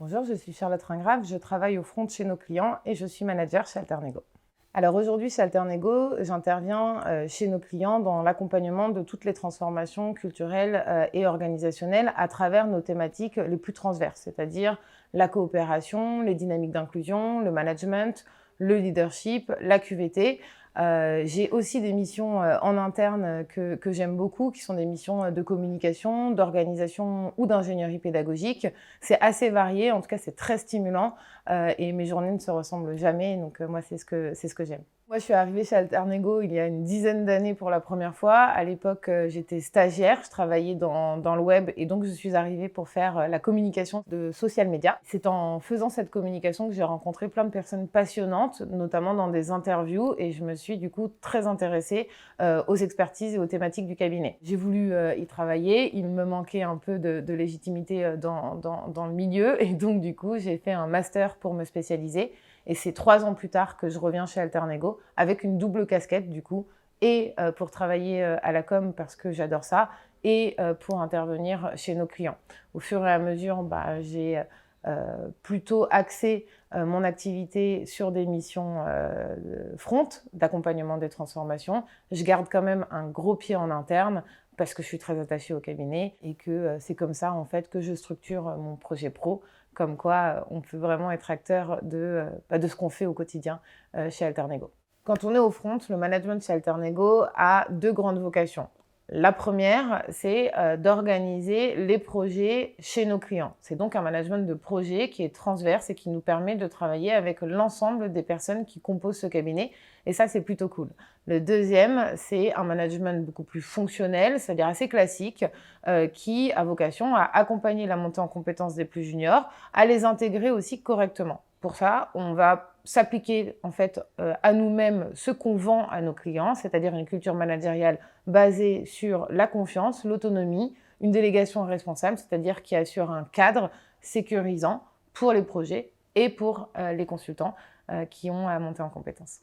Bonjour, je suis Charlotte Ringrave, je travaille au front chez nos clients et je suis manager chez Alternego. Alors aujourd'hui, chez Alternego, j'interviens chez nos clients dans l'accompagnement de toutes les transformations culturelles et organisationnelles à travers nos thématiques les plus transverses, c'est-à-dire la coopération, les dynamiques d'inclusion, le management, le leadership, la QVT. J'ai aussi des missions en interne que j'aime beaucoup, qui sont des missions de communication, d'organisation ou d'ingénierie pédagogique. C'est assez varié, en tout cas c'est très stimulant et mes journées ne se ressemblent jamais, donc moi c'est ce que j'aime. Moi je suis arrivée chez Alternego il y a une dizaine d'années pour la première fois. À l'époque j'étais stagiaire, je travaillais dans le web et donc je suis arrivée pour faire la communication de social media. C'est en faisant cette communication que j'ai rencontré plein de personnes passionnantes, notamment dans des interviews, et je me suis du coup très intéressée aux expertises et aux thématiques du cabinet. J'ai voulu y travailler, il me manquait un peu de légitimité dans le milieu et donc du coup j'ai fait un master pour me spécialiser et c'est 3 ans plus tard que je reviens chez Alternego avec une double casquette du coup et pour travailler à la com parce que j'adore ça et pour intervenir chez nos clients. Au fur et à mesure, j'ai plutôt axé mon activité sur des missions front, d'accompagnement des transformations. Je garde quand même un gros pied en interne parce que je suis très attachée au cabinet et que c'est comme ça en fait que je structure mon projet pro, comme quoi on peut vraiment être acteur de ce qu'on fait au quotidien chez Alternego. Quand on est au front, le management chez Alternego a 2 grandes vocations. La première, c'est d'organiser les projets chez nos clients. C'est donc un management de projet qui est transverse et qui nous permet de travailler avec l'ensemble des personnes qui composent ce cabinet. Et ça, c'est plutôt cool. Le deuxième, c'est un management beaucoup plus fonctionnel, c'est-à-dire assez classique, qui a vocation à accompagner la montée en compétences des plus juniors, à les intégrer aussi correctement. Pour ça, on va s'appliquer en fait à nous-mêmes ce qu'on vend à nos clients, c'est-à-dire une culture managériale basée sur la confiance, l'autonomie, une délégation responsable, c'est-à-dire qui assure un cadre sécurisant pour les projets et pour les consultants qui ont à monter en compétences.